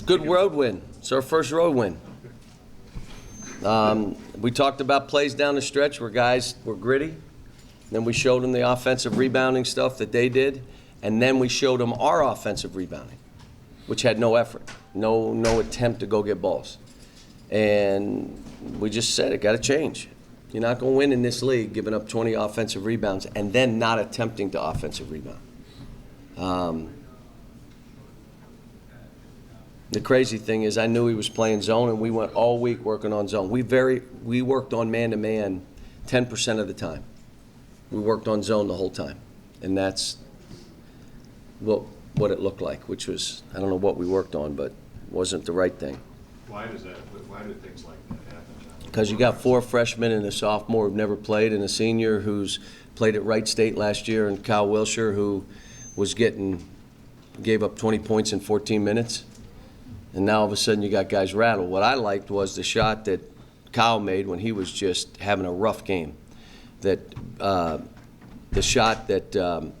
Good road win. It's our first road win. We talked about plays down the stretch where guys were gritty. Then we showed them the offensive rebounding stuff that they did. And then we showed them our offensive rebounding, which had no effort, no attempt to go get balls. And we just said it got to change. You're not going to win in this league giving up 20 offensive rebounds and then not attempting to offensive rebound. The crazy thing is I knew he was playing zone, and we went all week working on zone. We worked on man-to-man 10% of the time. We worked on zone the whole time, and that's what it looked like, which was, I don't know what we worked on, but wasn't the right thing. Why do things like that happen, John? Because you got 4 freshmen and a sophomore who've never played, and a senior who's played at Wright State last year, and Kyle Wilshire, who gave up 20 points in 14 minutes. And now all of a sudden you got guys rattled. What I liked was the shot that Kyle made when he was just having a rough game. The shot that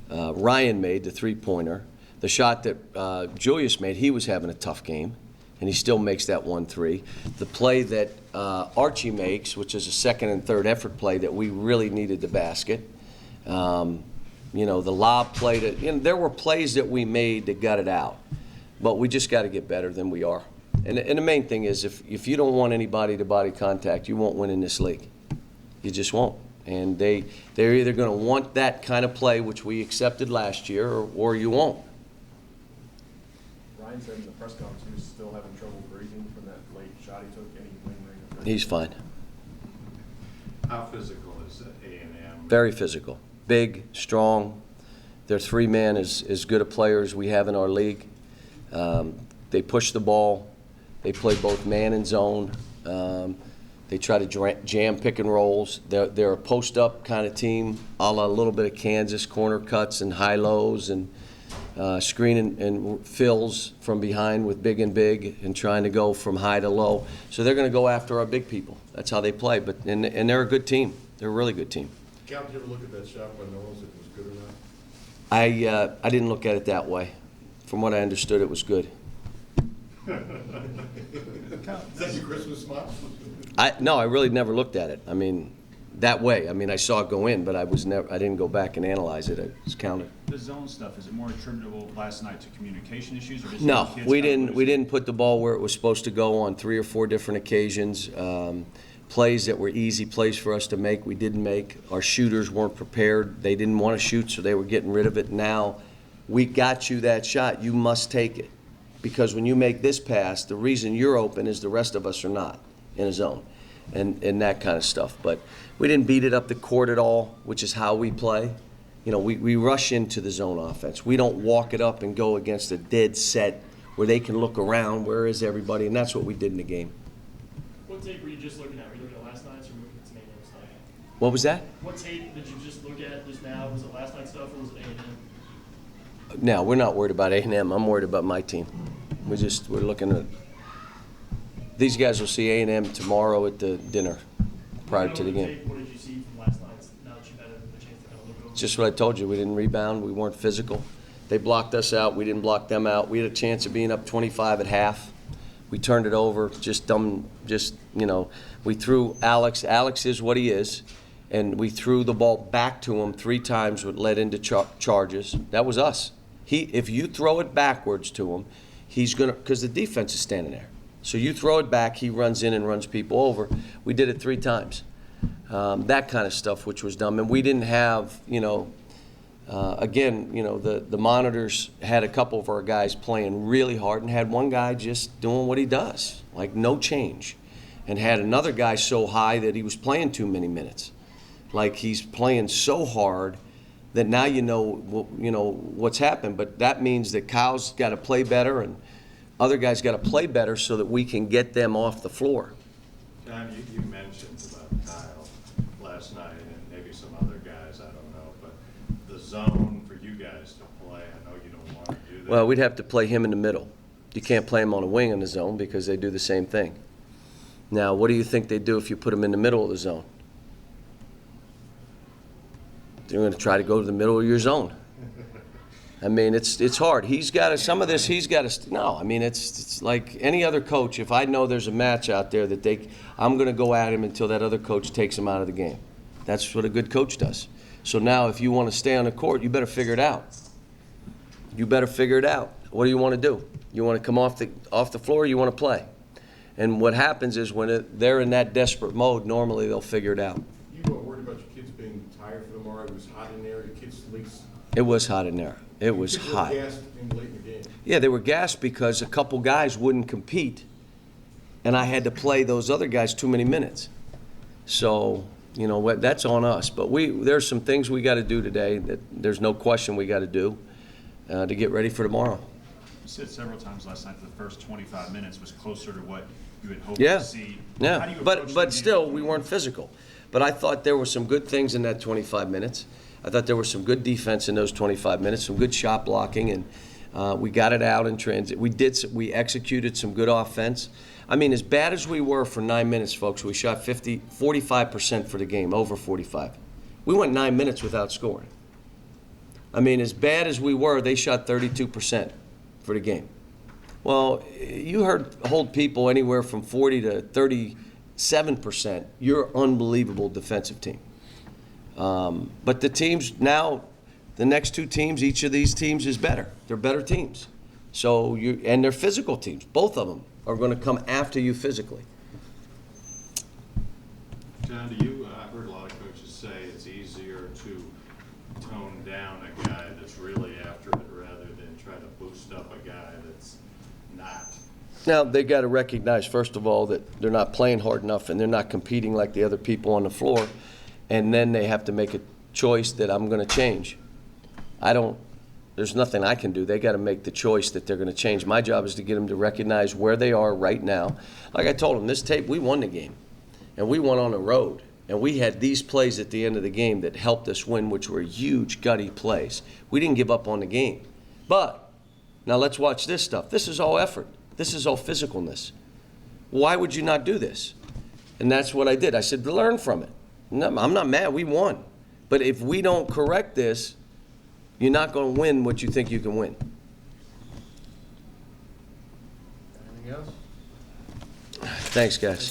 Ryan made, the three-pointer. The shot that Julius made, he was having a tough game, and he still makes that 1-3. The play that Archie makes, which is a second and third effort play that we really needed the basket. The lob play there were plays that we made that got it out. But we just got to get better than we are. And the main thing is if you don't want any body-to-body contact, you won't win in this league. You just won't. And they're either going to want that kind of play, which we accepted last year, or you won't. Ryan said in the press conference he was still having trouble breathing from that late shot he took. Any lingering? He's fine. How physical is A&M? Very physical. Big, strong. Their 3-man is as good a player as we have in our league. They push the ball. They play both man and zone. They try to jam pick and rolls. They're a post-up kind of team, a little bit of Kansas, corner cuts and high-lows and screen and fills from behind with big and trying to go from high to low. So they're going to go after our big people. That's how they play. And they're a good team. They're a really good team. Cal, did you ever look at that shot by Knowles if it was good or not? I didn't look at it that way. From what I understood, it was good. Is that your Christmas smile? No, I really never looked at it. I mean, that way. I mean, I saw it go in, but I didn't go back and analyze it. I just counted. The zone stuff, is it more attributable last night to communication issues? Or just No, kids we didn't put the ball where it was supposed to go on 3 or 4 different occasions. Plays that were easy plays for us to make, we didn't make. Our shooters weren't prepared. They didn't want to shoot, so they were getting rid of it. Now, we got you that shot. You must take it. Because when you make this pass, the reason you're open is the rest of us are not in a zone and that kind of stuff. But we didn't beat it up the court at all, which is how we play. We rush into the zone offense. We don't walk it up and go against a dead set where they can look around, where is everybody, and that's what we did in the game. What tape were you just looking at? Were you looking at last night's or looking at today's stuff? What was that? What tape did you just look at just now? Was it last night's stuff or was it A&M? No, we're not worried about A&M. I'm worried about my team. We're looking at these guys will see A&M tomorrow at the dinner prior to the game. What did you see from last night's now that you've had a chance to kind of look over? Just what I told you. We didn't rebound. We weren't physical. They blocked us out. We didn't block them out. We had a chance of being up 25 at half. We turned it over. We threw Alex. Alex is what he is. And we threw the ball back to him 3 times, what led into charges. That was us. If you throw it backwards to him, he's going to, because the defense is standing there. So you throw it back, he runs in and runs people over. We did it 3 times. That kind of stuff, which was dumb. And we didn't have, the monitors had a couple of our guys playing really hard and had one guy just doing what he does, like no change. And had another guy so high that he was playing too many minutes. Like he's playing so hard that now you know what's happened. But that means that Kyle's got to play better and other guys got to play better so that we can get them off the floor. John, you mentioned about Kyle last night and maybe some other guys, I don't know, but the zone for you guys to play, I know you don't want to do that. Well, we'd have to play him in the middle. You can't play him on a wing in the zone because they do the same thing. Now, what do you think they do if you put him in the middle of the zone? They're going to try to go to the middle of your zone. I mean, it's hard. He's got to, some of this, he's got to, no, I mean, it's like any other coach. If I know there's a match out there that I'm going to go at him until that other coach takes him out of the game. That's what a good coach does. So now if you want to stay on the court, you better figure it out. You better figure it out. What do you want to do? You want to come off the floor or you want to play? And what happens is when they're in that desperate mode, normally they'll figure it out. You weren't worried about your kids being tired for tomorrow? It was hot in there, your kids at least. It was hot in there. It was Kids were hot. gassed late in the game. Yeah, they were gassed because a couple guys wouldn't compete, and I had to play those other guys too many minutes. So, you know what? That's on us. But there's some things we got to do today that there's no question we got to do to get ready for tomorrow. You said several times last night that the first 25 minutes was closer to what you had hoped Yeah, to see. How do yeah. you approach But the game? still, we weren't physical. But I thought there were some good things in that 25 minutes. I thought there was some good defense in those 25 minutes, some good shot blocking, and we got it out in transit. We executed some good offense. I mean, as bad as we were for 9 minutes, folks, we shot 45% for the game, over 45. We went 9 minutes without scoring. I mean, as bad as we were, they shot 32% for the game. Well, you hold people anywhere from 40 to 37%. You're an unbelievable defensive team. But the teams now, the next two teams, each of these teams is better. They're better teams. So and they're physical teams. Both of them are going to come after you physically. John, I've heard a lot of coaches say it's easier to tone down a guy that's really after it rather than try to boost up a guy that's not. Now, they got to recognize, first of all, that they're not playing hard enough and they're not competing like the other people on the floor. And then they have to make a choice that I'm going to change. There's nothing I can do. They got to make the choice that they're going to change. My job is to get them to recognize where they are right now. Like I told them, this tape, we won the game. And we won on the road. And we had these plays at the end of the game that helped us win, which were huge, gutty plays. We didn't give up on the game. But now let's watch this stuff. This is all effort. This is all physicalness. Why would you not do this? And that's what I did. I said, learn from it. No, I'm not mad. We won. But if we don't correct this, you're not going to win what you think you can win. Anything else? Thanks, guys.